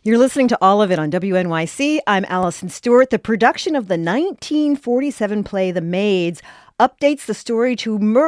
You're listening to All of It on WNYC. I'm Allison Stewart. The production of the 1947 play The Maids updates the story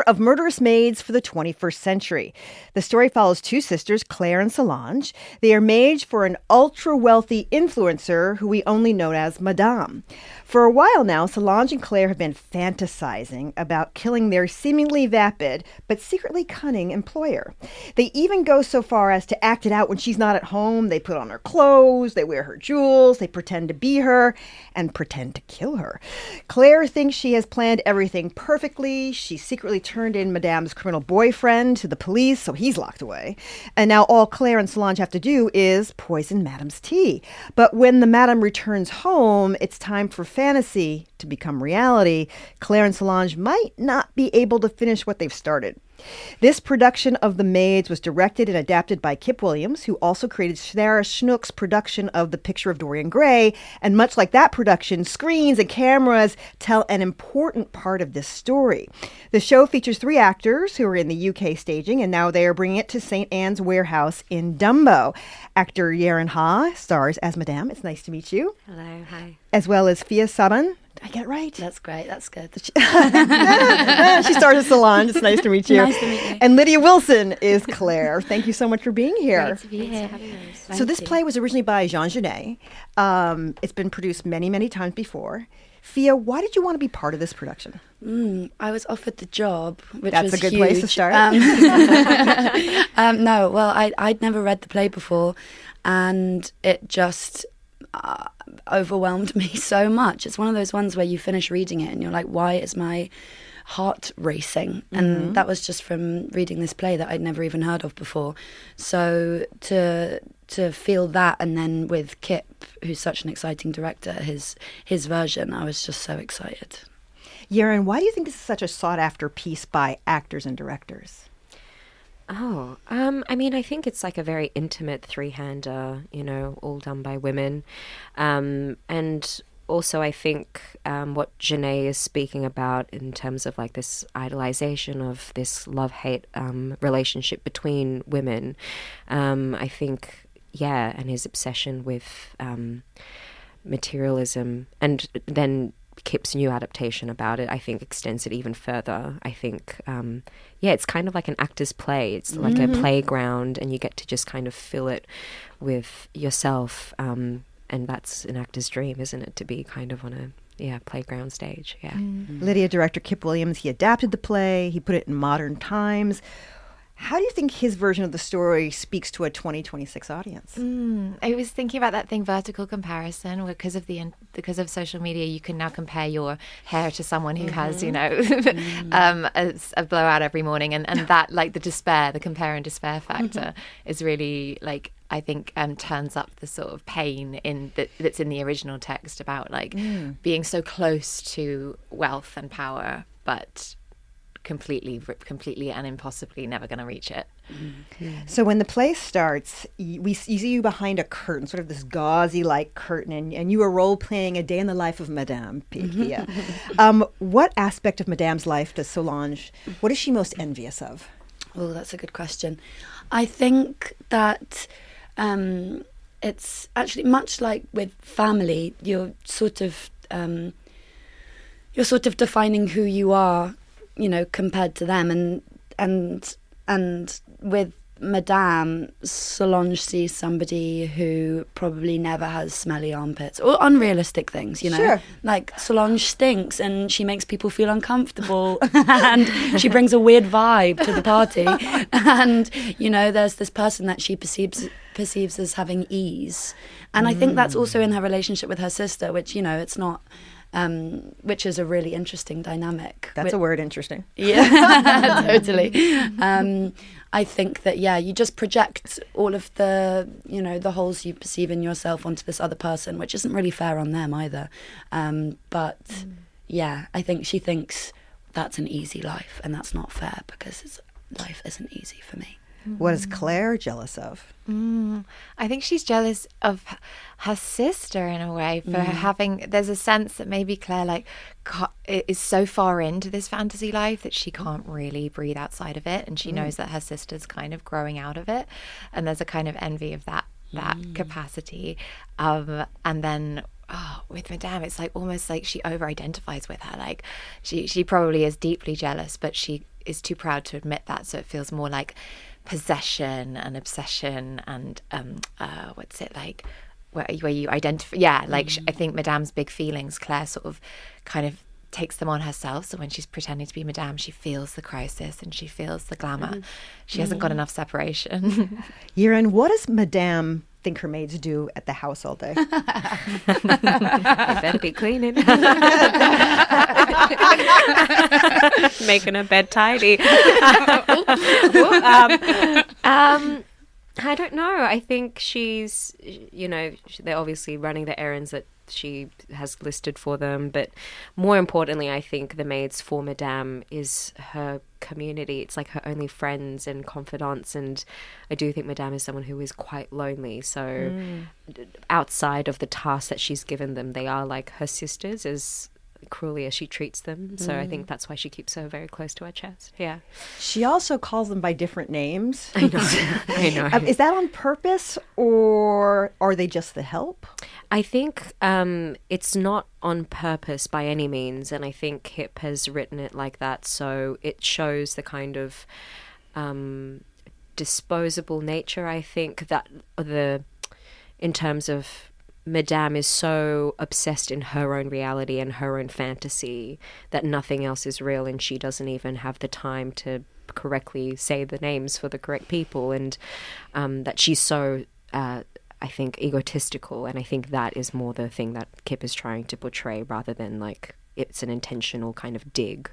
of murderous maids for the 21st century. The story follows two sisters, Claire and Solange. They are maids for an ultra-wealthy influencer who we only know as Madame. For a while now, Solange and Claire have been fantasizing about killing their seemingly vapid but secretly cunning employer. They even go so far as to act it out when she's not at home. They put on her clothes, they wear her jewels, they pretend to be her, and pretend to kill her. Claire thinks she has planned everything perfectly. She secretly turned in Madame's criminal boyfriend to the police, so he's locked away. And now all Claire and Solange have to do is poison Madame's tea. But when the Madame returns home, it's time for fantasy to become reality. Claire and Solange might not be able to finish what they've started. This production of The Maids was directed and adapted by Kip Williams, who also created Sarah Schnook's production of The Picture of Dorian Gray. And much like that production, screens and cameras tell an important part of this story. The show features three actors who are in the UK staging, and now they are bringing it to St. Anne's Warehouse in Dumbo. Actor Yeren Ha stars as Madame. It's nice to meet you. Hello, hi. As well as Fia Saban. Did I get it right? That's great. That's good. She stars as Solange. It's nice to meet you. Nice to meet you. And Lydia Wilson is Claire. Thank you so much for being here. Great to be here. So this play was originally by Jean Genet. It's been produced many, many times before. Fia, why did you want to be part of this production? I was offered the job, which That's was a good huge. place to start. No, well, I'd never read the play before, and it just overwhelmed me so much. It's one of those ones where you finish reading it and you're like, why is my heart racing? And that was just from reading this play that I'd never even heard of before. So to feel that, and then with Kip, who's such an exciting director, his version, I was just so excited. Yeren, why do you think this is such a sought-after piece by actors and directors? I mean, I think it's like a very intimate three-hander, all done by women. And also I think what Genet is speaking about in terms of like this idolization of this love-hate relationship between women, I think, and his obsession with materialism, and then Kip's new adaptation about it, I think, extends it even further. I think, it's kind of like an actor's play. It's like a playground, and you get to just kind of fill it with yourself. And that's an actor's dream, isn't it? To be kind of on a playground stage. Yeah. Lydia, director Kip Williams, he adapted the play. He put it in modern times. How do you think his version of the story speaks to a 2026 audience? I was thinking about that thing, vertical comparison, because of social media, you can now compare your hair to someone who has, a blowout every morning, and that, like, the compare and despair factor is really, like, I think turns up the sort of pain that's in the original text about being so close to wealth and power, but completely and impossibly never going to reach it. So when the play starts, you see you behind a curtain, sort of this gauzy-like curtain, and you are role-playing a day in the life of Madame Pia. What aspect of Madame's life does Solange, what is she most envious of? Oh, that's a good question. I think that it's actually much like with family. You're sort of defining who you are, compared to them, and with Madame, Solange sees somebody who probably never has smelly armpits or unrealistic things, Sure. Like Solange stinks and she makes people feel uncomfortable and she brings a weird vibe to the party, and there's this person that she perceives as having ease, and I think that's also in her relationship with her sister, which it's not. Which is a really interesting dynamic. That's a word, interesting. Yeah, totally. I think that, you just project all of the, the holes you perceive in yourself onto this other person, which isn't really fair on them either. But I think she thinks that's an easy life, and that's not fair because life isn't easy for me. What is Claire jealous of? I think she's jealous of her sister in a way for her having. There's a sense that maybe Claire is so far into this fantasy life that she can't really breathe outside of it, and she knows that her sister's kind of growing out of it, and there's a kind of envy of that that capacity. And then with Madame, it's like almost like she over-identifies with her. Like she probably is deeply jealous, but she is too proud to admit that. So it feels more like possession and obsession and what's it like? Where you identify, I think Madame's big feelings, Claire sort of kind of takes them on herself. So when she's pretending to be Madame, she feels the crisis and she feels the glamour. She hasn't got enough separation. Yiran, what does Madame think her maids do at the house all day? They better be cleaning. Making her bed tidy. I don't know. I think she's, they're obviously running the errands that she has listed for them. But more importantly, I think the maids for Madame is her community. It's like her only friends and confidants. And I do think Madame is someone who is quite lonely. So outside of the tasks that she's given them, they are like her sisters, as cruelly as she treats them. So I think that's why she keeps her very close to her chest. Yeah. She also calls them by different names. I know. I know. Is that on purpose, or are they just the help? I think it's not on purpose by any means, and I think Kip has written it like that, so it shows the kind of disposable nature, I think, that in terms of Madame is so obsessed in her own reality and her own fantasy that nothing else is real, and she doesn't even have the time to correctly say the names for the correct people, and that she's so I think egotistical, and I think that is more the thing that Kip is trying to portray, rather than like it's an intentional kind of dig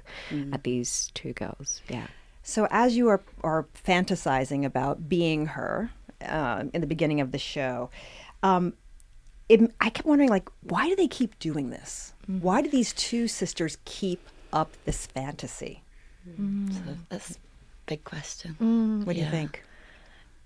at these two girls. Yeah. So as you are fantasizing about being her in the beginning of the show, I kept wondering, like, why do they keep doing this? Why do these two sisters keep up this fantasy? So that's a big question. What do you think?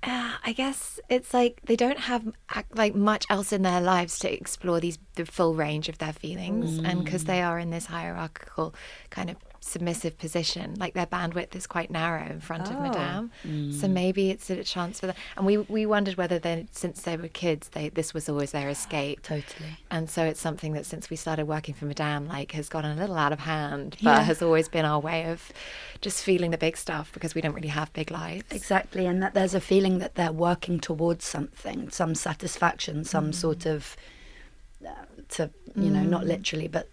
I guess it's like they don't have like much else in their lives to explore the full range of their feelings, and because they are in this hierarchical kind of submissive position, like their bandwidth is quite narrow in front of Madame. So maybe it's a chance for them. And we wondered whether since they were kids, this was always their escape. Totally. And so it's something that since we started working for Madame, like has gotten a little out of hand, but has always been our way of just feeling the big stuff, because we don't really have big lives. Exactly, and that there's a feeling that they're working towards something, some satisfaction, some sort of, not literally, but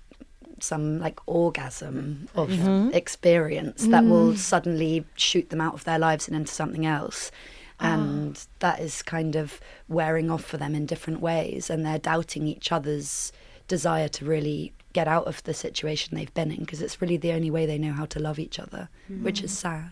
some like orgasm of experience that will suddenly shoot them out of their lives and into something else. And that is kind of wearing off for them in different ways, and they're doubting each other's desire to really get out of the situation they've been in, because it's really the only way they know how to love each other, which is sad.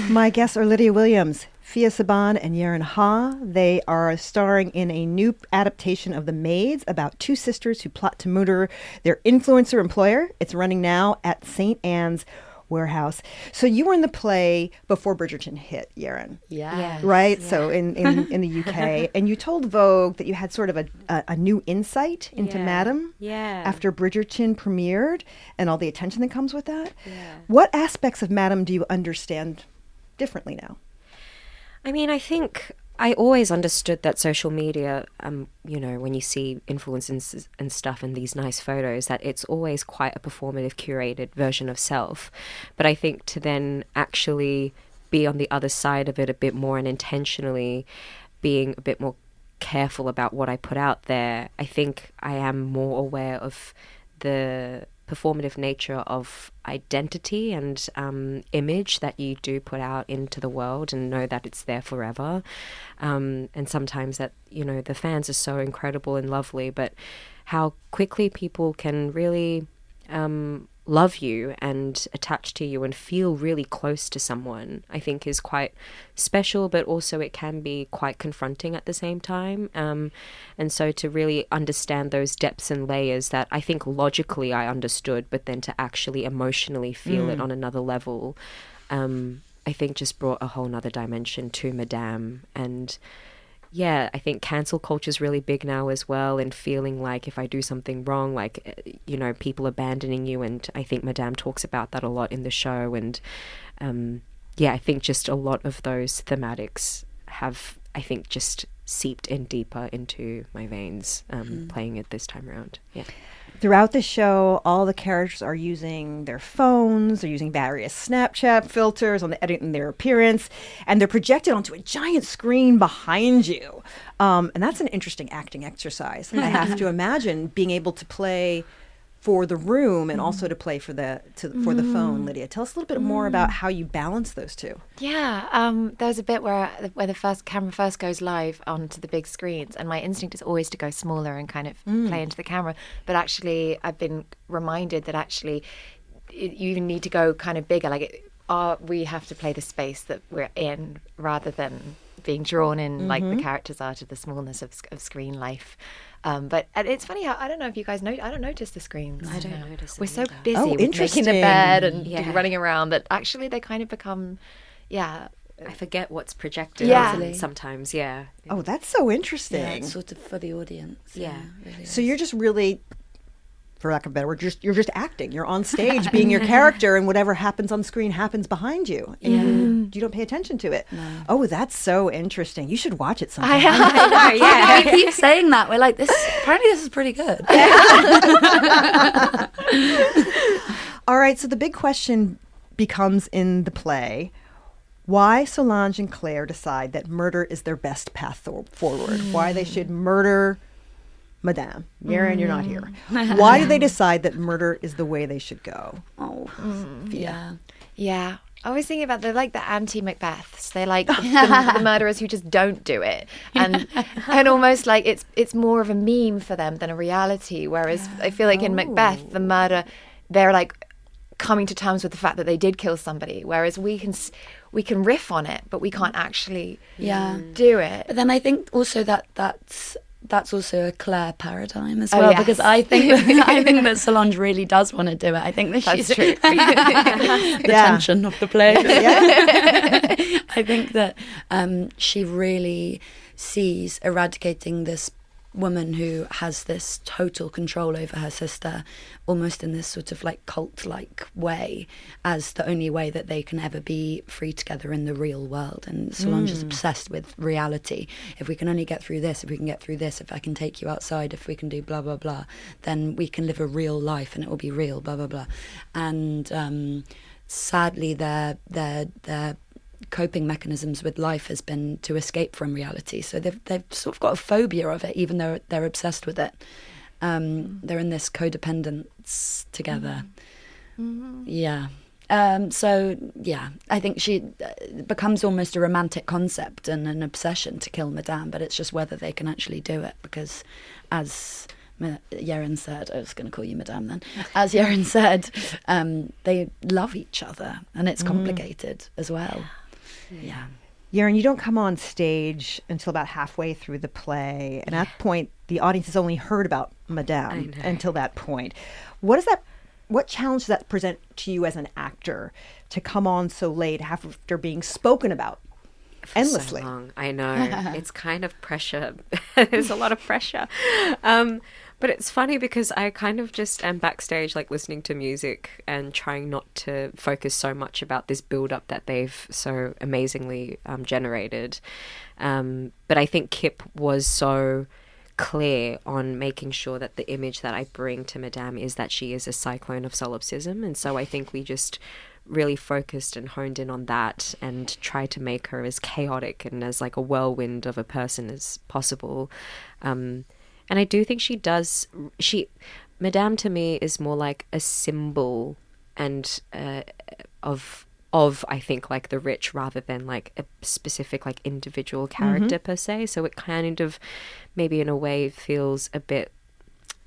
My guests are Lydia Williams, Fia Saban, and Yiran Ha. They are starring in a new adaptation of The Maids about two sisters who plot to murder their influencer employer. It's running now at St. Anne's Warehouse. So you were in the play before Bridgerton hit, Yiran. Yeah. Right? Yeah. So in the UK. And you told Vogue that you had sort of a new insight into Madame after Bridgerton premiered and all the attention that comes with that. Yeah. What aspects of Madame do you understand differently now? I mean, I think I always understood that social media, when you see influencers and stuff and these nice photos, that it's always quite a performative, curated version of self. But I think to then actually be on the other side of it a bit more and intentionally being a bit more careful about what I put out there, I think I am more aware of the performative nature of identity and image that you do put out into the world, and know that it's there forever. And sometimes that, the fans are so incredible and lovely, but how quickly people can really love you and attach to you and feel really close to someone, I think is quite special, but also it can be quite confronting at the same time. And so to really understand those depths and layers that I think logically I understood, but then to actually emotionally feel it on another level, I think just brought a whole nother dimension to Madame. And yeah, I think cancel culture is really big now as well, and feeling like if I do something wrong, like, people abandoning you. And I think Madame talks about that a lot in the show. And I think just a lot of those thematics have I think just seeped in deeper into my veins playing it this time around. Yeah. Throughout the show, all the characters are using their phones, they're using various Snapchat filters on the editing their appearance, and they're projected onto a giant screen behind you. And that's an interesting acting exercise. I have to imagine being able to play for the room and also to play for the phone. Lydia, tell us a little bit more about how you balance those two. Yeah, there's a bit where the camera first goes live onto the big screens, and my instinct is always to go smaller and kind of play into the camera. But actually, I've been reminded that actually you even need to go kind of bigger. We have to play the space that we're in rather than being drawn in like the characters are to the smallness of screen life. But it's funny how I don't know if you guys know. I don't notice the screens. I don't notice. We're so either. busy with interesting. making the bed and running around that actually they kind of become, I forget what's projected. Yeah. Sometimes. Yeah. Oh, that's so interesting. Yeah, it's sort of for the audience. Yeah. Really So you're just really, for lack of a better word, you're just acting. You're on stage being your character, and whatever happens on screen happens behind you. And you don't pay attention to it. No. Oh, that's so interesting. You should watch it sometime. Yeah, we keep saying that. We're like, apparently this is pretty good. All right, so the big question becomes in the play, why Solange and Claire decide that murder is their best path forward. Why they should murder Madame. Maren, you're not here. Why do they decide that murder is the way they should go? Oh, yeah. Yeah. I was thinking about they're like the anti-Macbeths. They're like the murderers who just don't do it, and almost like it's more of a meme for them than a reality. Whereas I feel like in Macbeth, the murder, they're like coming to terms with the fact that they did kill somebody. Whereas we can riff on it, but we can't actually do it. But then I think also that's also a Claire paradigm as well, yes. because I think that Solange really does want to do it. I think that she's That's true. the tension of the play. I think that she really sees eradicating this woman who has this total control over her sister, almost in this sort of like cult-like way, as the only way that they can ever be free together in the real world. And Solange is obsessed with reality. If we can only get through this, if we can get through this, if I can take you outside, if we can do blah blah blah, then we can live a real life and it will be real, blah blah blah. And sadly their coping mechanisms with life has been to escape from reality. So they've sort of got a phobia of it, even though they're obsessed with it. They're in this codependence together. Yeah. So yeah, I think she becomes almost a romantic concept and an obsession to kill Madame, but it's just whether they can actually do it, because as Yeren said, I was going to call you Madame then, as Yeren said, they love each other, and it's complicated as well. Yeah. Yeren, you don't come on stage until about halfway through the play, and at that point, the audience has only heard about Madame until that point. What challenge does that present to you as an actor to come on so late after being spoken about endlessly? So long. I know. It's kind of pressure. There's a lot of pressure. But it's funny because I kind of just am backstage, like listening to music and trying not to focus so much about this build-up that they've so amazingly generated. But I think Kip was so clear on making sure that the image that I bring to Madame is that she is a cyclone of solipsism. And so I think we just really focused and honed in on that and tried to make her as chaotic and as like a whirlwind of a person as possible. And I do think Madame to me is more like a symbol and of I think like the rich rather than like a specific like individual character per se. So it kind of maybe in a way feels a bit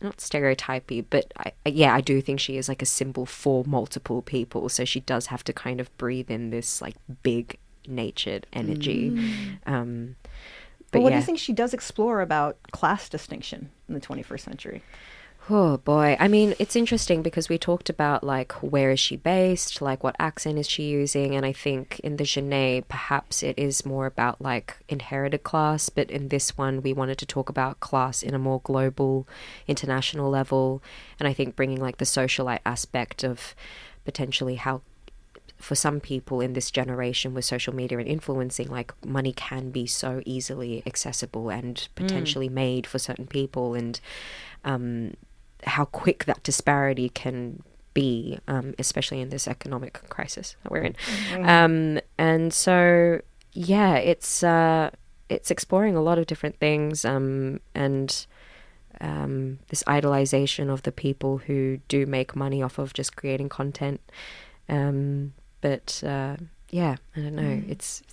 not stereotypy, but I do think she is like a symbol for multiple people. So she does have to kind of breathe in this like big natured energy. But what do you think she does explore about class distinction in the 21st century? Oh boy. I mean, it's interesting because we talked about like where is she based, like what accent is she using, and I think in the Genet perhaps it is more about like inherited class, but in this one we wanted to talk about class in a more global, international level, and I think bringing like the socialite aspect of potentially how for some people in this generation with social media and influencing, like money can be so easily accessible and potentially made for certain people, and how quick that disparity can be, especially in this economic crisis that we're in. And so, yeah, it's exploring a lot of different things, and this idolization of the people who do make money off of just creating content. But yeah, I don't know. It's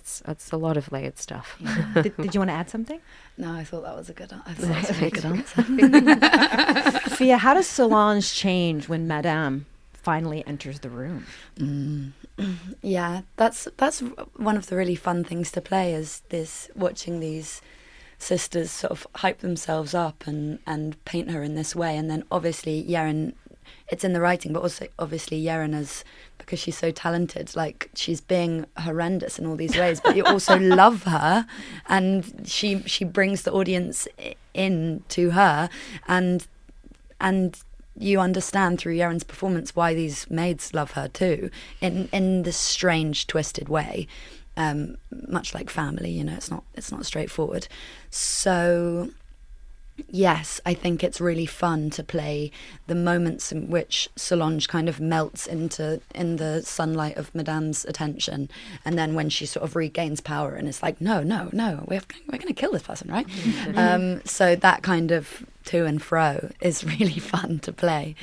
a lot of layered stuff. Yeah. Did you want to add something? No, I thought that was a good answer. Fia, how does Solange change when Madame finally enters the room? Yeah, that's one of the really fun things to play, is this, watching these sisters sort of hype themselves up and paint her in this way. And then obviously Yeren, it's in the writing, but also obviously Yeren, because she's so talented, like she's being horrendous in all these ways, but you also love her, and she brings the audience in to her, and you understand through Yeren's performance why these maids love her too, in this strange, twisted way. Much like family, you know, it's not straightforward. So yes, I think it's really fun to play the moments in which Solange kind of melts in the sunlight of Madame's attention, and then when she sort of regains power and it's like, no, we're going to kill this person, right? So that kind of to and fro is really fun to play.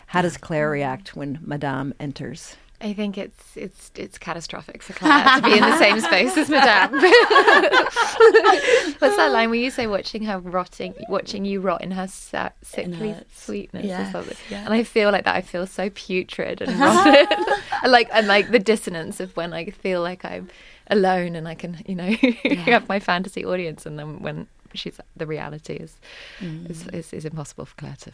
How does Claire react when Madame enters? I think it's catastrophic for Claire to be in the same space as Madame. What's that line where you say watching you rot in her sickly sweetness or something? Yeah. And I feel like that. I feel so putrid and rotten. and like the dissonance of when I feel like I'm alone and I can, have my fantasy audience, and then when the reality is impossible for Claire to.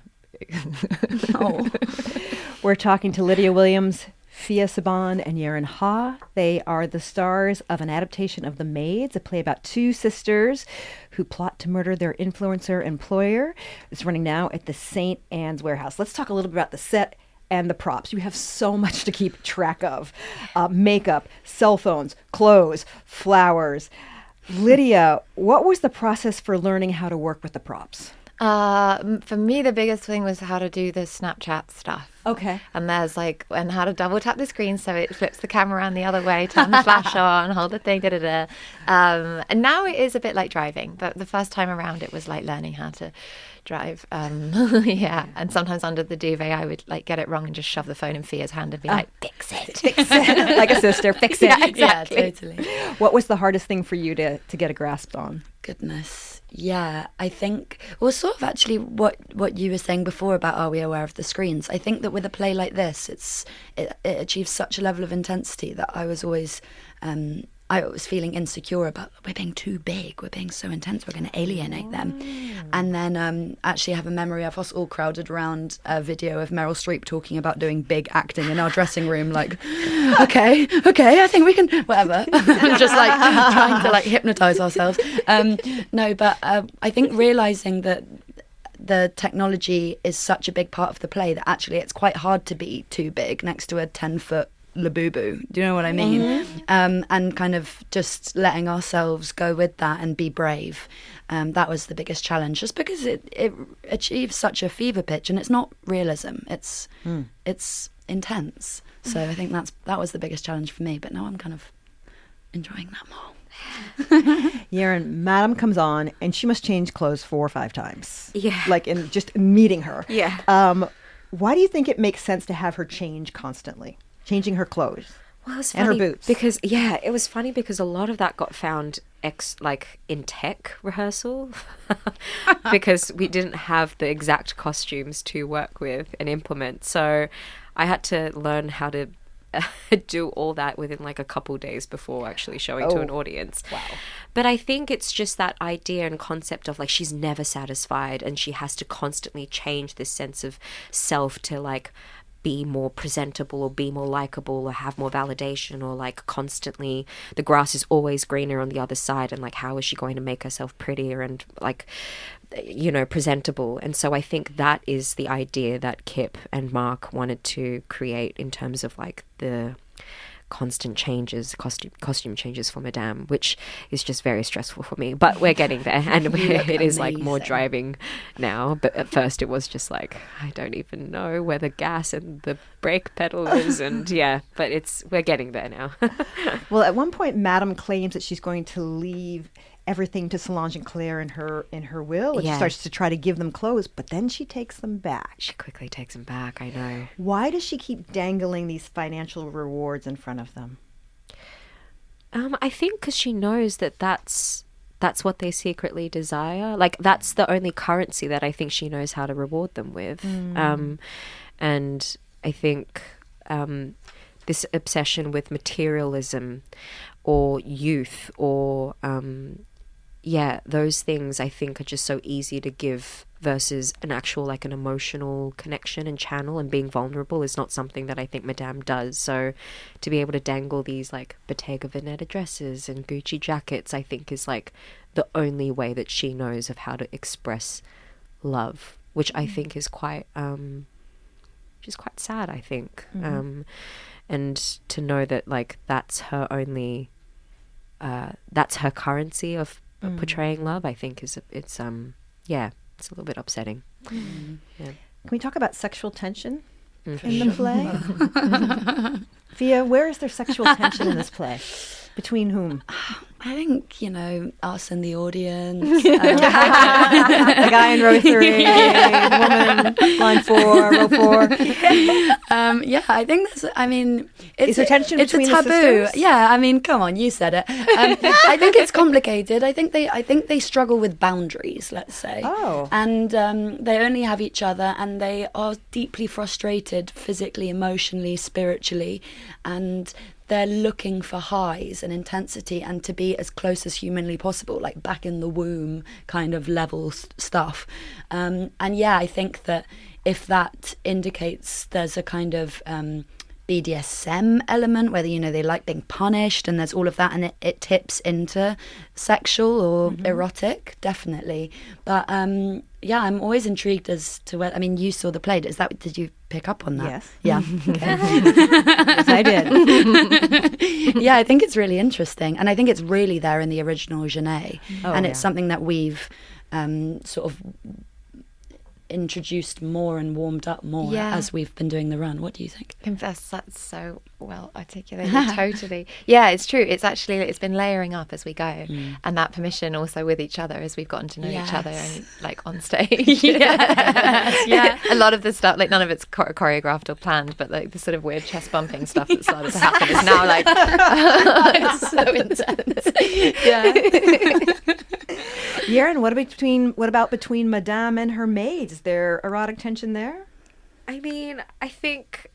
We're talking to Lydia Williams, Fia Saban, and Yeren Ha. They are the stars of an adaptation of The Maids, a play about two sisters who plot to murder their influencer employer. It's running now at the St. Anne's Warehouse. Let's talk a little bit about the set and the props. You have so much to keep track of. Makeup, cell phones, clothes, flowers. Lydia, what was the process for learning how to work with the props? For me, the biggest thing was how to do the Snapchat stuff. Okay. And there's and how to double tap the screen so it flips the camera around the other way, turn the flash on, hold the thing, and now it is a bit like driving, but the first time around it was like learning how to drive. Yeah. And sometimes under the duvet I would get it wrong and just shove the phone in Fia's hand and be like, fix it. Like a sister, fix it. Yeah, exactly. Yeah, totally. What was the hardest thing for you to get a grasp on? Goodness. Yeah, I think, well, sort of actually what you were saying before about are we aware of the screens? I think that with a play like this, it achieves such a level of intensity that I was always feeling insecure about, we're being too big, we're being so intense, we're going to alienate them. And then actually have a memory of us all crowded around a video of Meryl Streep talking about doing big acting in our dressing room, like, okay, I think we can, whatever. Just trying to hypnotize ourselves. No, but I think realizing that the technology is such a big part of the play that actually it's quite hard to be too big next to a 10-foot Labubu. Do you know what I mean? And kind of just letting ourselves go with that and be brave. That was the biggest challenge, just because it achieves such a fever pitch, and it's not realism. It's intense. So I think that was the biggest challenge for me. But now I'm kind of enjoying that more. Yeren, Madame comes on and she must change clothes 4 or 5 times. Yeah. Like in just meeting her. Yeah. Why do you think it makes sense to have her change constantly? Changing her clothes. Well, it's and funny her boots. because it was funny because a lot of that got found in tech rehearsal because we didn't have the exact costumes to work with and implement. So I had to learn how to do all that within a couple days before actually showing to an audience. Wow. But I think it's just that idea and concept of she's never satisfied and she has to constantly change this sense of self to be more presentable or be more likable or have more validation, or constantly the grass is always greener on the other side, and how is she going to make herself prettier and presentable. And so I think that is the idea that Kip and Marc wanted to create in terms of the constant changes, costume changes for Madame, which is just very stressful for me. But we're getting there, and it is like more driving now. But at first, it was just like, I don't even know where the gas and the brake pedal is, and but we're getting there now. Well, at one point, Madame claims that she's going to leave everything to Solange and Claire in her will, and she starts to try to give them clothes, but then she takes them back. She quickly takes them back, I know. Why does she keep dangling these financial rewards in front of them? I think because she knows that's what they secretly desire. Like, that's the only currency that I think she knows how to reward them with. And I think this obsession with materialism or youth or those things I think are just so easy to give versus an actual like an emotional connection and channel, and being vulnerable is not something that I think Madame does. So to be able to dangle these like Bottega Veneta dresses and Gucci jackets, I think is like the only way that she knows of how to express love, which I think is quite she's quite sad, I think. And to know that like that's her only that's her currency of portraying love, I think it's a little bit upsetting. Can we talk about sexual tension in the play? Fia, where is there sexual tension in this play? Between whom? I think, us and the audience. The guy in row 3, the woman, line 4, row 4. I think is there tension it's between a taboo. the sisters? Yeah, come on, you said it. I think it's complicated. I think they struggle with boundaries, let's say. Oh. And they only have each other, and they are deeply frustrated physically, emotionally, spiritually, and they're looking for highs and intensity and to be as close as humanly possible, like back in the womb kind of level stuff. I think that if that indicates there's a kind of BDSM element, whether, they like being punished and there's all of that, and it tips into sexual or erotic, definitely. But I'm always intrigued as to whether, you saw the play. Did you pick up on that? Yes. Yeah. Yes, I did. Yeah, I think it's really interesting. And I think it's really there in the original Genet. It's something that we've sort of introduced more and warmed up more as we've been doing the run. What do you think? That's so well articulated. Totally. Yeah, it's true. It's been layering up as we go, and that permission also with each other as we've gotten to know each other and like on stage. A lot of the stuff, like none of it's choreographed or planned, but like the sort of weird chest bumping stuff that started to happen is now like it's so intense. Yaren, what about between Madame and her maids? Is there erotic tension there? I think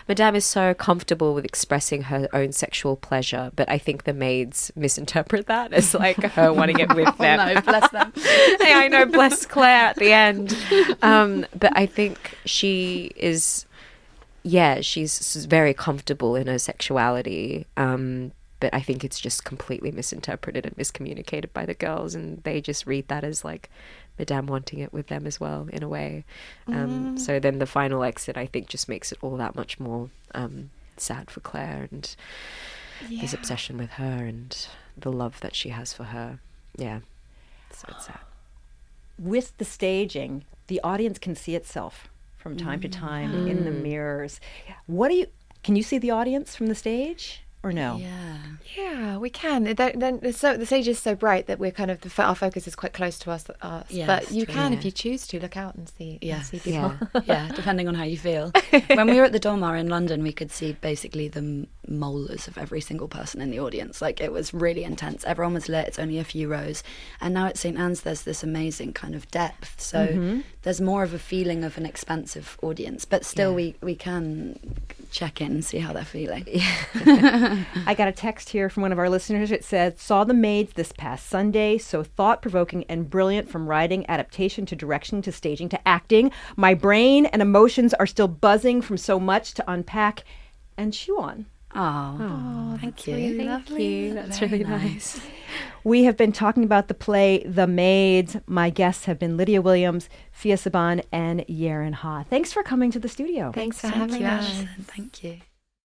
Madame is so comfortable with expressing her own sexual pleasure, but I think the maids misinterpret that as like her wanting it with them. No, bless them. Hey, I know, bless Claire at the end. But I think she is, she's very comfortable in her sexuality. But I think it's just completely misinterpreted and miscommunicated by the girls, and they just read that as like Madame wanting it with them as well, in a way. So then the final exit, I think, just makes it all that much more sad for Claire and his obsession with her and the love that she has for her. Yeah, so it's sad. With the staging, the audience can see itself from time to time in the mirrors. Can you see the audience from the stage? Or no? Yeah, we can. The stage is so bright that we're kind of our focus is quite close to us. But you can, if you choose to, look out and see people. Yeah, depending on how you feel. When we were at the Dolmar in London, we could see basically the molars of every single person in the audience. Like, it was really intense. Everyone was lit. It's only a few rows. And now at St. Anne's, there's this amazing kind of depth. So there's more of a feeling of an expansive audience. But still, we can check in and see how they're feeling. I got a text here from one of our listeners. It said, saw the Maids this past Sunday, so thought-provoking and brilliant, from writing, adaptation to direction to staging to acting. My brain and emotions are still buzzing from so much to unpack and chew on. Oh, thank you. Really Thank lovely. you. That's really nice. We have been talking about the play The Maids. My guests have been Lydia Williams, Fia Saban, and Yaren Ha. Thanks for coming to the studio. Thanks for having us. Thank you.